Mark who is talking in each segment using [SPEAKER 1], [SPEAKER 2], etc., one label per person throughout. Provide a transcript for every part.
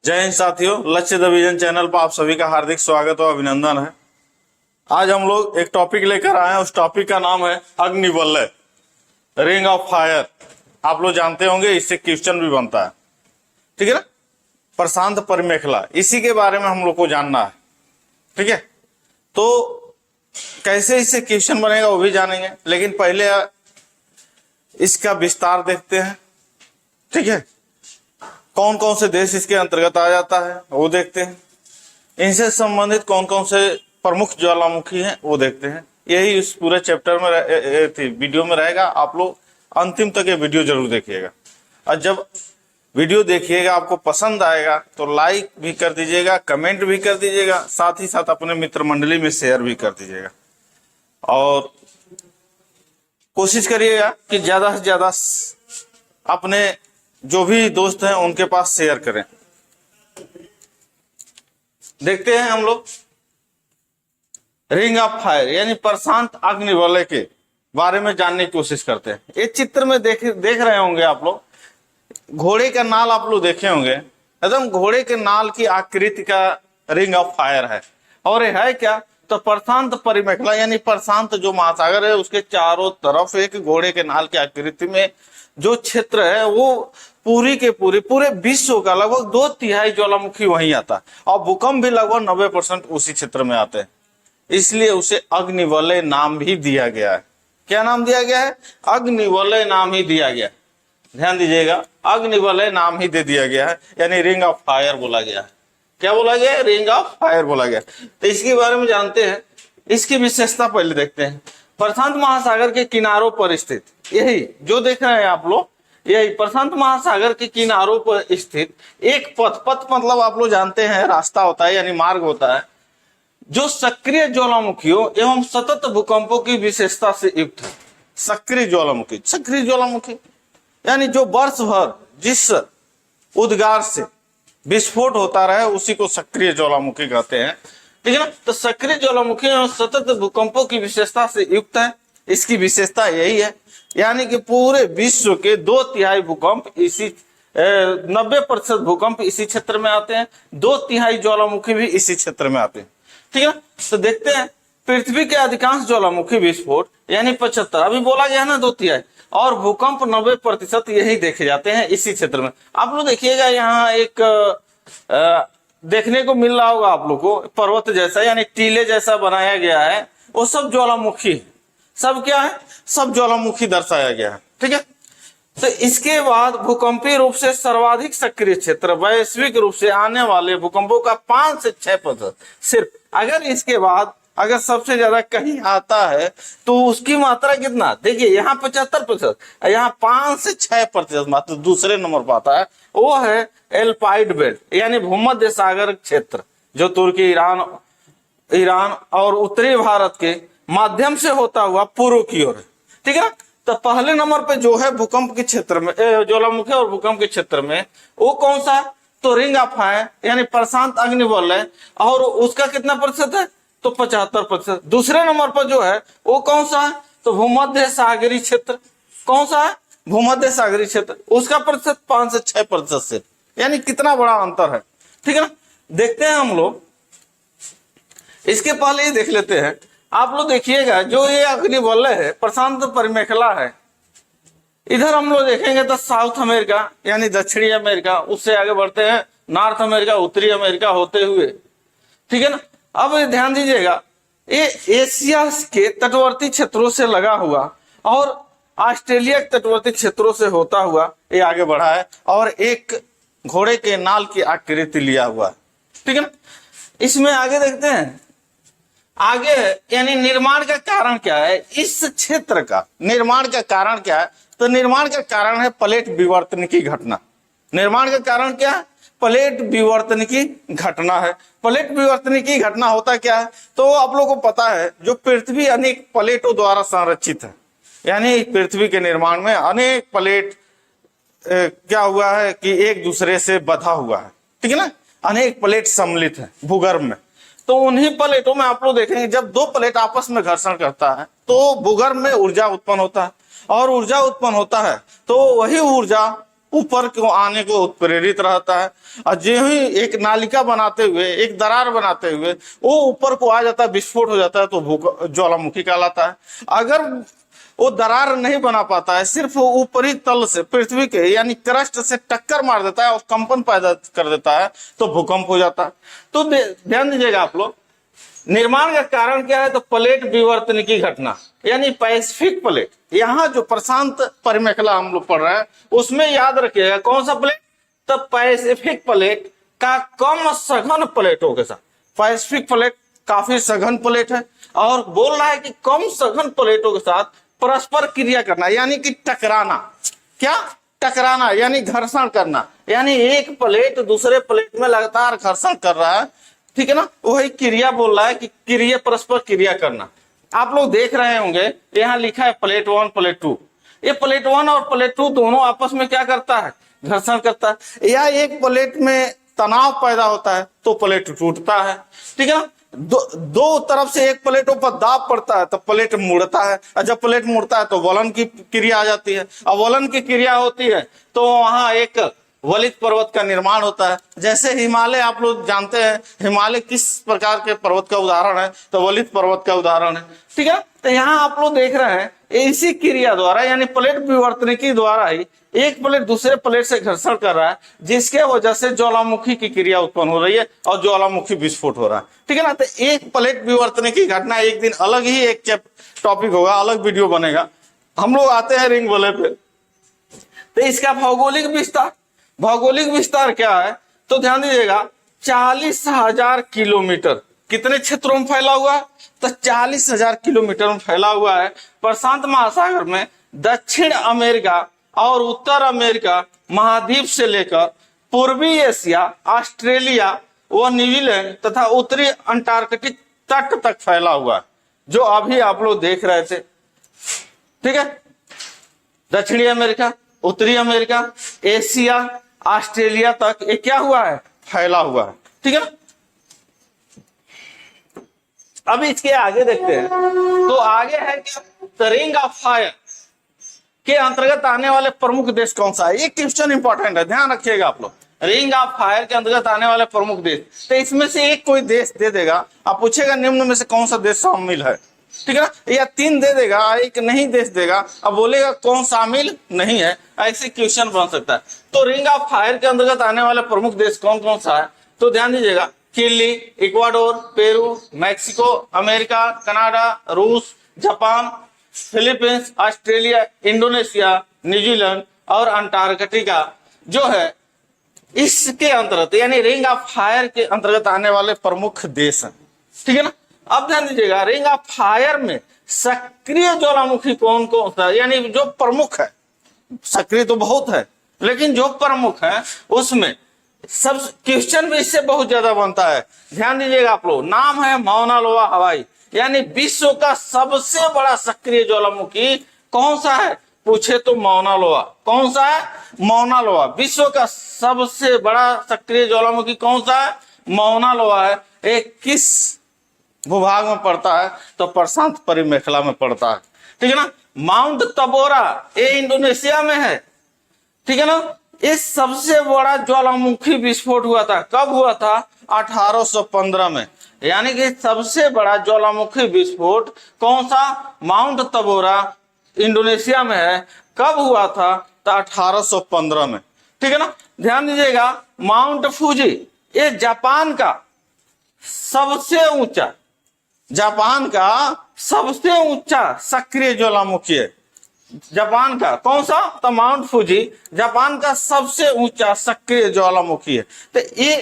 [SPEAKER 1] जय हिंद साथियों, लक्ष्य डिवीजन चैनल पर आप सभी का हार्दिक स्वागत और अभिनंदन है। आज हम लोग एक टॉपिक लेकर आए हैं। उस टॉपिक का नाम है अग्निवलय, रिंग ऑफ फायर। आप लोग जानते होंगे, इससे क्वेश्चन भी बनता है, ठीक है ना। प्रशांत परिमेखला, इसी के बारे में हम लोग को जानना है, ठीक है। तो कैसे इससे क्वेश्चन बनेगा वो भी जानेंगे, लेकिन पहले इसका विस्तार देखते हैं, ठीक है। कौन कौन से देश इसके अंतर्गत आ जाता है वो देखते हैं। इनसे संबंधित कौन कौन से प्रमुख ज्वालामुखी हैं वो देखते हैं। यही इस पूरे चैप्टर में वीडियो में रहेगा। आप लोग अंतिम तक ये वीडियो जरूर देखिएगा, और जब वीडियो देखिएगा आपको पसंद आएगा तो लाइक भी कर दीजिएगा, कमेंट भी कर दीजिएगा, साथ ही साथ अपने मित्र मंडली में शेयर भी कर दीजिएगा। और कोशिश करिएगा कि ज्यादा से ज्यादा अपने जो भी दोस्त हैं उनके पास शेयर करें। देखते हैं हम लोग रिंग ऑफ फायर यानी प्रशांत अग्निवलय के बारे में जानने की कोशिश करते हैं। इस चित्र में देख रहे होंगे आप लोग, घोड़े का नाल आप लोग देखे होंगे, एकदम घोड़े के नाल की आकृति का रिंग ऑफ फायर है। और ये है क्या, तो प्रशांत परिमेखला यानी प्रशांत जो महासागर है उसके चारों तरफ एक घोड़े के नाल की आकृति में जो क्षेत्र है वो पूरे विश्व का लगभग 2/3 ज्वालामुखी वहीं आता है, और भूकंप भी लगभग 90% उसी क्षेत्र में आते हैं। इसलिए उसे अग्निवलय नाम भी दिया गया है। क्या नाम दिया गया है? अग्निवलय नाम ही दिया गया। ध्यान दीजिएगा, अग्निवलय नाम ही दे दिया गया है, यानी रिंग ऑफ फायर बोला गया है। क्या बोला गया है? रिंग ऑफ फायर बोला गया। तो इसके बारे में जानते हैं, इसकी विशेषता पहले देखते हैं। प्रशांत महासागर के किनारों पर स्थित, यही जो देख रहे हैं आप लोग, यही प्रशांत महासागर के किनारों पर स्थित एक पथ मतलब आप लोग जानते हैं रास्ता होता है यानी मार्ग होता है, जो सक्रिय ज्वालामुखियों एवं सतत भूकंपों की विशेषता से युक्त है। सक्रिय ज्वालामुखी यानी जो वर्ष भर जिस उद्गार से विस्फोट होता रहे उसी को सक्रिय ज्वालामुखी कहते हैं, ठीक है ना। तो सक्रिय ज्वालामुखी एवं सतत भूकंपों की विशेषता से युक्त है। इसकी विशेषता यही है, यानी कि पूरे विश्व के 2/3 भूकंप इसी 90% भूकंप इसी क्षेत्र में आते हैं, 2/3 ज्वालामुखी भी इसी क्षेत्र में आते हैं, ठीक है ना। तो देखते हैं, पृथ्वी के अधिकांश ज्वालामुखी विस्फोट यानी 75, अभी बोला गया ना 2/3, और भूकंप 90% यही देखे जाते हैं इसी क्षेत्र में। आप लोग देखिएगा, यहाँ एक देखने को मिल रहा होगा आप लोग को, पर्वत जैसा यानी टीले जैसा बनाया गया है, वो सब ज्वालामुखी है। सब क्या है? सब ज्वालामुखी दर्शाया गया है, ठीक है। तो इसके बाद भूकंपीय रूप से सर्वाधिक सक्रिय क्षेत्र, वैश्विक रूप से आने वाले भूकंपों का 5 से 6% सिर्फ। अगर इसके बाद अगर सबसे ज्यादा कहीं आता है तो उसकी मात्रा कितना, देखिए यहाँ 75%, यहाँ 5 से 6% मात्र दूसरे नंबर पर आता है, वो है एल्पाइड बेल्ट यानी भूमध्य सागर क्षेत्र, जो तुर्की, ईरान और उत्तरी भारत के माध्यम से होता हुआ पूर्व की ओर है, ठीक है ना। तो पहले नंबर पे जो है भूकंप के क्षेत्र में, ज्वालामुखी और भूकंप के क्षेत्र में, वो कौन सा है? तो रिंग ऑफ फायर यानी प्रशांत अग्निवलय, और उसका कितना प्रतिशत है? तो 75%। दूसरे नंबर पर जो है वो कौन सा है? तो भूमध्य सागरी क्षेत्र। कौन सा है? भूमध्य सागरी क्षेत्र। उसका प्रतिशत 5 से 6% से, यानी कितना बड़ा अंतर है, ठीक है ना। देखते हैं हम लोग, इसके पहले ही देख लेते हैं। आप लोग देखिएगा, जो ये अग्निवलय है प्रशांत परिमेखला है, इधर हम लोग देखेंगे तो साउथ अमेरिका यानी दक्षिणी अमेरिका, उससे आगे बढ़ते हैं नॉर्थ अमेरिका, उत्तरी अमेरिका होते हुए, ठीक है ना। अब ध्यान दीजिएगा, ये एशिया के तटवर्ती क्षेत्रों से लगा हुआ और ऑस्ट्रेलिया के तटवर्ती क्षेत्रों से होता हुआ ये आगे बढ़ा है, और एक घोड़े के नाल की आकृति लिया हुआ है, ठीक है ना। इसमें आगे देखते हैं, आगे यानी निर्माण का कारण क्या है? इस क्षेत्र का निर्माण का कारण क्या है? तो निर्माण का कारण है प्लेट विवर्तन की घटना। निर्माण का कारण क्या है? प्लेट विवर्तन की घटना है। प्लेट विवर्तन की घटना होता क्या है? तो आप लोगों को पता है, जो पृथ्वी अनेक प्लेटों द्वारा संरक्षित है, यानी पृथ्वी के निर्माण में अनेक प्लेट क्या हुआ है कि एक दूसरे से बंधा हुआ है, ठीक है ना। अनेक प्लेट सम्मिलित है भूगर्भ में। तो उन्हीं प्लेटों में आप लोग देखेंगे, जब 2 प्लेट आपस में घर्षण करता है तो भूगर्भ में ऊर्जा उत्पन्न होता है, और ऊर्जा उत्पन्न होता है तो वही ऊर्जा ऊपर को आने को उत्प्रेरित रहता है, और जो ही एक नालिका बनाते हुए, एक दरार बनाते हुए वो ऊपर को आ जाता है, विस्फोट हो जाता है, तो ज्वालामुखी कहलाता है। अगर वो दरार नहीं बना पाता है, सिर्फ ऊपरी तल से पृथ्वी के यानी क्रस्ट से टक्कर मार देता है और कंपन पैदा कर देता है, तो भूकंप हो जाता है। तो ध्यान दीजिएगा आप लोग, निर्माण का कारण क्या है, तो प्लेट विवर्तन की घटना, यानी पैसिफिक प्लेट। यहाँ जो प्रशांत परिमेखला हम लोग पढ़ रहे हैं उसमें याद रखिएगा कौन सा प्लेट, तो पैसिफिक प्लेट का कम सघन प्लेटों के साथ। पैसिफिक प्लेट काफी सघन प्लेट है और बोल रहा है कि कम सघन प्लेटों के साथ परस्पर क्रिया करना, यानी कि टकराना। क्या टकराना? यानी घर्षण करना, यानी एक प्लेट दूसरे प्लेट में लगातार घर्षण कर रहा है, ठीक है ना, वही क्रिया बोल रहा है कि क्रिया, परस्पर क्रिया करना। आप लोग देख रहे होंगे यहाँ लिखा है प्लेट 1 प्लेट 2। ये प्लेट 1 और प्लेट 2 दोनों आपस में क्या करता है, घर्षण करता है। या एक प्लेट में तनाव पैदा होता है तो प्लेट टूटता है, ठीक है ना। दो तरफ से एक प्लेटों पर दाब पड़ता है तो प्लेट मुड़ता है, और जब प्लेट मुड़ता है तो वलन की क्रिया आ जाती है, और वलन की क्रिया होती है तो वहां एक वलित पर्वत का निर्माण होता है। जैसे हिमालय, आप लोग जानते हैं हिमालय किस प्रकार के पर्वत का उदाहरण है, तो वलित पर्वत का उदाहरण है, ठीक है। तो यहाँ आप लोग देख रहे हैं इसी क्रिया द्वारा, यानी प्लेट विवर्तनिकी द्वारा ही एक प्लेट दूसरे प्लेट से घर्षण कर रहा है, जिसके वजह से ज्वालामुखी की क्रिया उत्पन्न हो रही है और ज्वालामुखी विस्फोट हो रहा है, ठीक है ना। तो एक प्लेट विवर्तनिकी घटना एक दिन अलग ही एक टॉपिक होगा, अलग वीडियो बनेगा। हम लोग आते हैं रिंग वलय पे। तो इसका भौगोलिक विस्तार, भौगोलिक विस्तार क्या है, तो ध्यान दीजिएगा 40,000 किलोमीटर कितने क्षेत्रों में फैला हुआ है, तो 40,000 किलोमीटर में फैला हुआ है। प्रशांत महासागर में दक्षिण अमेरिका और उत्तर अमेरिका महाद्वीप से लेकर पूर्वी एशिया, ऑस्ट्रेलिया व न्यूजीलैंड तथा उत्तरी अंटार्कटिक तट तक फैला हुआ है, जो अभी आप लोग देख रहे थे, ठीक है। दक्षिणी अमेरिका, उत्तरी अमेरिका, एशिया, ऑस्ट्रेलिया तक ये क्या हुआ है, फैला हुआ है, ठीक है ना। अब इसके आगे देखते हैं, तो आगे है क्या, रिंग ऑफ फायर के अंतर्गत आने वाले प्रमुख देश कौन सा है। ये क्वेश्चन इंपॉर्टेंट है, ध्यान रखिएगा आप लोग। रिंग ऑफ फायर के अंतर्गत आने वाले प्रमुख देश, तो इसमें से एक कोई देश दे देगा, आप पूछेगा निम्न में से कौन सा देश शामिल है, ठीक है ना, या 3 दे देगा, एक नहीं देश देगा, अब बोलेगा कौन शामिल नहीं है, ऐसे क्वेश्चन बन सकता है। तो रिंग ऑफ फायर के अंतर्गत आने वाले प्रमुख देश कौन कौन सा है, तो ध्यान दीजिएगा Chile, Ecuador, Peru, Mexico, America, Canada, रूस, Japan, Philippines, Australia, Indonesia, New Zealand और अंटार्कटिका जो है इसके अंतर्गत, यानी रिंग ऑफ फायर के अंतर्गत आने वाले प्रमुख देश हैं, ठीक है ना। अब ध्यान दीजिएगा रिंग ऑफ फायर में सक्रिय ज्वालामुखी कौन कौन सा, यानी जो प्रमुख है, सक्रिय तो बहुत है लेकिन जो प्रमुख है उसमें सब क्वेश्चन भी इससे बहुत ज्यादा बनता है। ध्यान दीजिएगा आप लोग, नाम है माउना लोआ हवाई, यानी विश्व का सबसे बड़ा सक्रिय ज्वालामुखी कौन सा है, पूछे तो माउना लोआ। कौन सा है, माउना लोआ। विश्व का सबसे बड़ा सक्रिय ज्वालामुखी कौन सा है, माउना लोआ है। एक किस भूभाग में पड़ता है, तो प्रशांत परिमेखला में पड़ता है, ठीक है ना। माउंट तबोरा ये इंडोनेशिया में है, ठीक है ना। इस सबसे बड़ा ज्वालामुखी विस्फोट हुआ था, कब हुआ था, 1815 में, यानी कि सबसे बड़ा ज्वालामुखी विस्फोट कौन सा, माउंट तबोरा इंडोनेशिया में है, कब हुआ था, तो 1815 में, ठीक है ना। ध्यान दीजिएगा माउंट फूजी ये जापान का सबसे ऊंचा, जापान का सबसे ऊंचा सक्रिय ज्वालामुखी है। जापान का कौन सा, तो माउंट फूजी जापान का सबसे ऊंचा सक्रिय ज्वालामुखी है। तो ये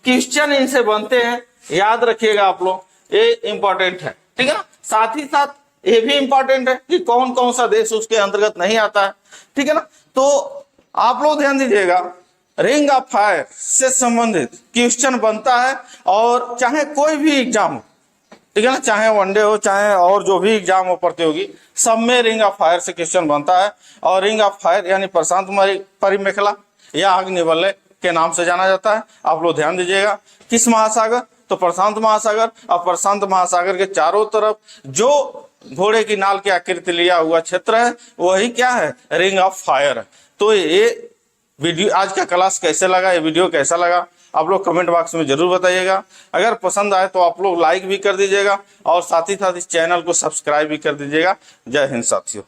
[SPEAKER 1] क्वेश्चन इनसे बनते हैं, याद रखिएगा आप लोग, ये इंपॉर्टेंट है, ठीक है ना। साथ ही साथ ये भी इंपॉर्टेंट है कि कौन कौन सा देश उसके अंतर्गत नहीं आता है, ठीक है ना। तो आप लोग ध्यान दीजिएगा, रिंग ऑफ फायर से संबंधित क्वेश्चन बनता है, और चाहे कोई भी एग्जाम हो, ठीक है ना, चाहे वनडे हो चाहे और जो भी एग्जाम हो प्रतियोगी, सब में रिंग ऑफ फायर से क्वेश्चन बनता है। और रिंग ऑफ फायर यानी प्रशांत परिमेखला या अग्निवलय के नाम से जाना जाता है। आप लोग ध्यान दीजिएगा, किस महासागर, तो प्रशांत महासागर, और प्रशांत महासागर के चारों तरफ जो घोड़े की नाल की आकृति लिया हुआ क्षेत्र है वही क्या है, रिंग ऑफ फायर है। तो ये वीडियो आज का क्लास कैसे लगा, ये वीडियो कैसा लगा, आप लोग कमेंट बॉक्स में जरूर बताइएगा। अगर पसंद आए तो आप लोग लाइक भी कर दीजिएगा और साथ ही साथ इस चैनल को सब्सक्राइब भी कर दीजिएगा। जय हिंद साथियों।